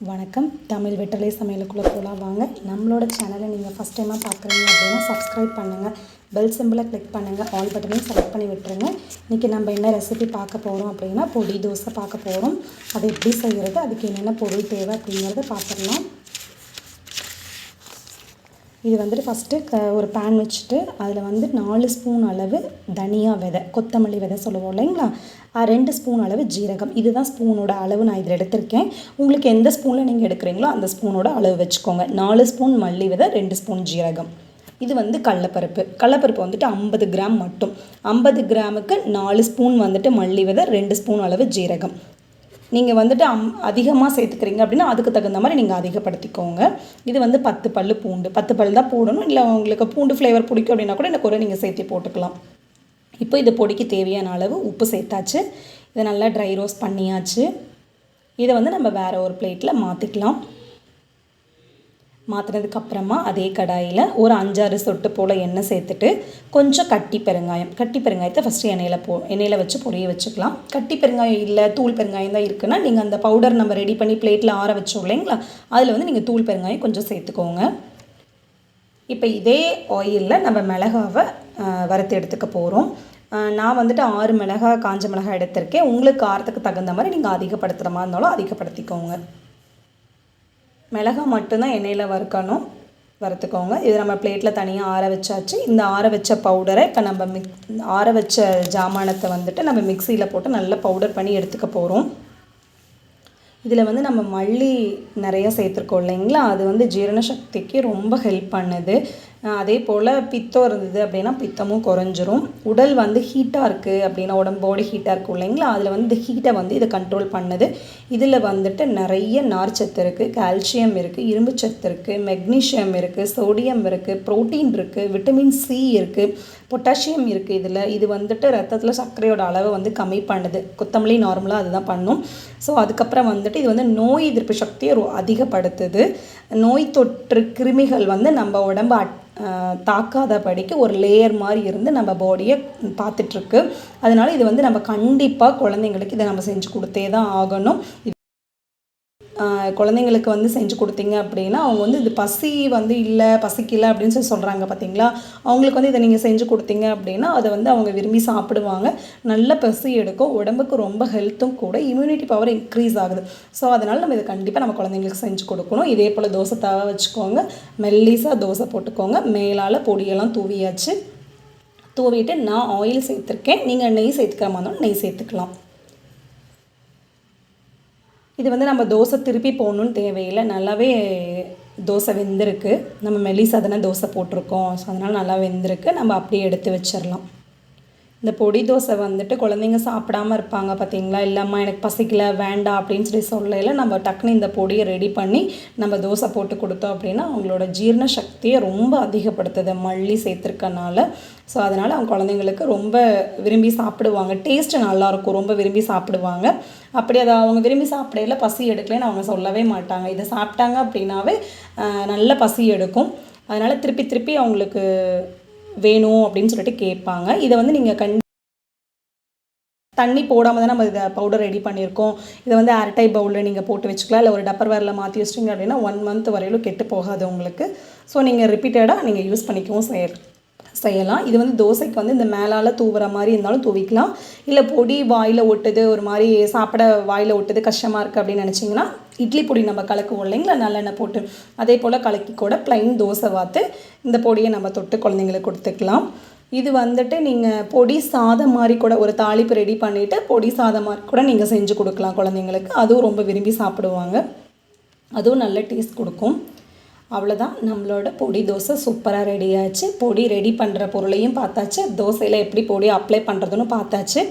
வணக்கம். தமிழ் வெற்றிலை சமையலுக்குள்ளே போகலாம் வாங்க. நம்மளோட சேனலை நீங்கள் ஃபஸ்ட் டைமாக பார்க்குறீங்க அப்படின்னா சப்ஸ்கிரைப் பண்ணுங்கள், பெல் சிம்பிளை கிளிக் பண்ணுங்கள், ஆல் பட்டனையும் செலக்ட் பண்ணி விட்டுருங்க. இன்றைக்கி நம்ம என்ன ரெசிபி பார்க்க போகிறோம் அப்படின்னா பொடி தோசை பார்க்க போகிறோம். அதை எப்படி செய்கிறது, அதுக்கு என்னென்ன பொருள் தேவை அப்படிங்கிறத பார்த்துடலாம். இது வந்துட்டு ஃபஸ்ட்டு ஒரு பேன் வச்சுட்டு அதில் வந்து 4 ஸ்பூன் அளவு தனியா விதை, கொத்தமல்லி விதை சொல்லுவோம் இல்லைங்களா, 2 ஸ்பூன் அளவு ஜீரகம். இதுதான் ஸ்பூனோட அளவு நான் இதில் எடுத்திருக்கேன். உங்களுக்கு எந்த ஸ்பூனில் நீங்கள் எடுக்கிறீங்களோ அந்த ஸ்பூனோட அளவு வச்சுக்கோங்க. 4 ஸ்பூன் மல்லி விதை, 2 ஸ்பூன் ஜீரகம். இது வந்து கடலைப்பருப்பு வந்துட்டு 50 கிராம் மட்டும். 50 கிராமுக்கு 4 ஸ்பூன் வந்துட்டு மல்லி விதை, 2 ஸ்பூன் அளவு ஜீரகம். நீங்கள் வந்துட்டு அதிகமாக சேர்த்துக்கிறீங்க அப்படின்னா அதுக்கு தகுந்த மாதிரி நீங்கள் அதிகப்படுத்திக்கோங்க. இது வந்து 10 பல் பூண்டு, 10 பல் தான் போடணும். இல்லை உங்களுக்கு பூண்டு ஃப்ளேவர் பிடிக்கும் அப்படின்னா கூட எனக்கு ஒரு நீங்கள் சேர்த்து போட்டுக்கலாம். இப்போ இது பொடிக்கு தேவையான அளவு உப்பு சேர்த்தாச்சு. இதை நல்லா ட்ரை ரோஸ்ட் பண்ணியாச்சு. இதை வந்து நம்ம வேறு ஒரு பிளேட்டில் மாற்றிக்கலாம். மாற்றினதுக்கப்புறமா அதே கடாயில் ஒரு 5-6 சொட்டு போல் எண்ணெய் சேர்த்துட்டு கொஞ்சம் கட்டி பெருங்காயத்தை ஃபஸ்ட்டு எண்ணெயில் வச்சு பொரிய வச்சுக்கலாம். கட்டி பெருங்காயம் இல்லை தூள் பெருங்காயம் தான் இருக்குன்னா நீங்கள் அந்த பவுடர் நம்ம ரெடி பண்ணி பிளேட்டில் ஆற வச்சோம் இல்லைங்களா, அதில் வந்து நீங்கள் தூள் பெருங்காயம் கொஞ்சம் சேர்த்துக்கோங்க. இப்போ இதே ஆயிலில் நம்ம மிளகாவை வறுத்து எடுத்துக்க போகிறோம். நான் வந்துட்டு 6 மிளகாய் காஞ்ச மிளகாய் எடுத்திருக்கேன். உங்களுக்கு காரத்துக்கு தகுந்த மாதிரி நீங்கள் அதிகப்படுத்துகிற மாதிரி இருந்தாலும் அதிகப்படுத்திக்கோங்க. மிளகாய் மட்டும்தான் எண்ணெயில் வறுத்துக்கோங்க. இது நம்ம பிளேட்டில் தனியாக ஆற வச்சாச்சு. இந்த ஆற வச்ச பவுடரை இப்போ நம்ம ஆற வச்ச ஜாமானத்தை வந்துட்டு நம்ம மிக்சியில் போட்டு நல்லா பவுடர் பண்ணி எடுத்துக்க போகிறோம். இதில் வந்து நம்ம மல்லி நிறையா சேர்த்துருக்கோம் இல்லைங்களா, அது வந்து ஜீரண சக்திக்கு ரொம்ப ஹெல்ப் பண்ணுது. அதே போல் பித்தம் இருந்தது அப்படின்னா பித்தமும் குறைஞ்சிரும். உடல் வந்து ஹீட்டாக இருக்குது அப்படின்னா உடம்போடு ஹீட்டாக இருக்கும் இல்லைங்களா, அதில் வந்து இந்த ஹீட்டை வந்து இதை கண்ட்ரோல் பண்ணுது. இதில் வந்துட்டு நிறைய நார்ச்சத்து இருக்குது, கால்சியம் இருக்குது, இரும்பு சத்து இருக்குது, மெக்னீஷியம் இருக்குது, சோடியம் இருக்குது, ப்ரோட்டீன் இருக்குது, விட்டமின் சி இருக்குது, பொட்டாசியம் இருக்குது. இது வந்துட்டு ரத்தத்தில் சர்க்கரையோட அளவை வந்து கம்மி பண்ணுது. கொத்தமல்லி நார்மலாக அதுதான் பண்ணும். ஸோ அதுக்கப்புறம் வந்துட்டு இது வந்து நோய் எதிர்ப்பு சக்தியை அதிகப்படுத்துது. நோய் தொற்று கிருமிகள் வந்து நம்ம உடம்பு தாக்காதபடிக்கு ஒரு லேயர் மாதிரி இருந்து நம்ம பாடியை பார்த்துட்ருக்கு. அதனால் இது வந்து நம்ம கண்டிப்பாக குழந்தைங்களுக்கு இதை நம்ம செஞ்சு கொடுத்தே தான் ஆகணும். குழந்தைங்களுக்கு வந்து செஞ்சு கொடுத்தீங்க அப்படின்னா அவங்க வந்து இது பசி வந்து இல்லை பசிக்கலை அப்படின்னு சொல்கிறாங்க பார்த்தீங்களா, அவங்களுக்கு வந்து இதை நீங்கள் செஞ்சு கொடுத்தீங்க அப்படின்னா அதை வந்து அவங்க விரும்பி சாப்பிடுவாங்க. நல்ல பசி எடுக்கும், உடம்புக்கு ரொம்ப ஹெல்த்தும் கூட, இம்யூனிட்டி பவர் இன்க்ரீஸ் ஆகுது. ஸோ அதனால் நம்ம இதை கண்டிப்பாக நம்ம குழந்தைங்களுக்கு செஞ்சு கொடுக்கணும். இதே போல் தோசை தவா வச்சுக்கோங்க, மெல்லிஸாக தோசை போட்டுக்கோங்க. மேலால் பொடியெல்லாம் தூவிட்டு நான் ஆயில் சேர்த்துருக்கேன். நீங்கள் நெய் சேர்த்துக்கிற மாதிரி இருந்தாலும் நெய் சேர்த்துக்கலாம். இது வந்து நம்ம தோசை திருப்பி போடணுன்னு தேவையில்லை, நல்லாவே தோசை வெந்திருக்கு. நம்ம மெல்லிசாக தானே தோசை போட்டிருக்கோம், ஸோ அதனால் நல்லா வெந்திருக்கு. நம்ம அப்படியே எடுத்து வச்சிடலாம். இந்த பொடி தோசை வந்துட்டு குழந்தைங்க சாப்பிடாமல் இருப்பாங்க பார்த்தீங்களா, இல்லைம்மா எனக்கு பசிக்கலை வேண்டாம் அப்படின்னு சொல்லல, நம்ம டக்குன்னு இந்த பொடியை ரெடி பண்ணி நம்ம தோசை போட்டு கொடுத்தோம் அப்படின்னா அவங்களோட ஜீரண சக்தியை ரொம்ப அதிகப்படுத்துது மல்லி சேர்த்துருக்கனால. ஸோ அதனால் அவங்க குழந்தைங்களுக்கு ரொம்ப விரும்பி சாப்பிடுவாங்க. டேஸ்ட்டு நல்லாயிருக்கும், ரொம்ப விரும்பி சாப்பிடுவாங்க. அப்படி அதை அவங்க விரும்பி சாப்பிடையில பசி எடுக்கலைன்னு அவங்க சொல்லவே மாட்டாங்க. இதை சாப்பிட்டாங்க அப்படின்னாவே நல்ல பசி எடுக்கும். அதனால் திருப்பி அவங்களுக்கு வேணும் அப்படின்னு சொல்லிட்டு கேட்பாங்க. இதை வந்து நீங்கள் தண்ணி போடாமல் தான் நம்ம இதை பவுடர் ரெடி பண்ணியிருக்கோம். இதை வந்து ஏர்டைட் பவுலில் நீங்கள் போட்டு வச்சுக்கலாம், இல்லை ஒரு டப்பர்வேரில் மாற்றி வச்சிட்டிங்க அப்படின்னா 1 மந்த் வரையிலும் கெட்டு போகாது உங்களுக்கு. ஸோ நீங்கள் ரிப்பீட்டடாக நீங்கள் யூஸ் பண்ணிக்கவும் செய்யலாம். இது வந்து தோசைக்கு வந்து இந்த மேலால் தூவுற மாதிரி இருந்தாலும் தூவிக்கலாம். இல்லை பொடி வாயில் ஒட்டுது, ஒரு மாதிரி சாப்பிட வாயில் ஒட்டுது, கஷ்டமாக இருக்குது அப்படின்னு நினச்சிங்கன்னா இட்லி பொடி நம்ம கலக்குவோம் இல்லைங்களா நல்லெண்ணெய் போட்டு, அதே போல் கலக்கி கூட ப்ளைன் தோசை வாத்து இந்த பொடியை நம்ம தொட்டு குழந்தைங்களுக்கு கொடுத்துக்கலாம். இது வந்துட்டு நீங்கள் பொடி சாதம் மாதிரி கூட ஒரு தாளிப்பு ரெடி பண்ணிவிட்டு பொடி சாதம் மாதிரி கூட நீங்கள் செஞ்சு கொடுக்கலாம் குழந்தைங்களுக்கு. அதுவும் ரொம்ப விரும்பி சாப்பிடுவாங்க, அதுவும் நல்ல டேஸ்ட் கொடுக்கும். அவ்வளோதான், நம்மளோட பொடி தோசை சூப்பராக ரெடி ஆச்சு. பொடி ரெடி பண்ணுற பொருளையும் பார்த்தாச்சு, தோசையில் எப்படி பொடி அப்ளை பண்ணுறதுன்னு பார்த்தாச்சு.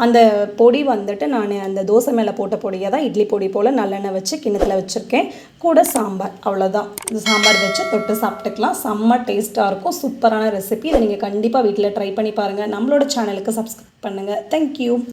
அந்த பொடி வந்துட்டு நான் அந்த தோசை மேலே போட்ட பொடியை தான் இட்லி பொடி போல் நல்லெண்ணெய் வச்சு கிண்ணத்தில் வச்சுருக்கேன். கூட சாம்பார், அவ்வளோதான். இந்த சாம்பார் வச்சு தொட்டு சாப்பிட்டுக்கலாம். செம்ம டேஸ்ட்டாக இருக்கும், சூப்பரான ரெசிபி. இதை நீங்கள் கண்டிப்பாக வீட்டில் ட்ரை பண்ணி பாருங்கள். நம்மளோட சேனலுக்கு சப்ஸ்கிரைப் பண்ணுங்கள். தேங்க்யூ.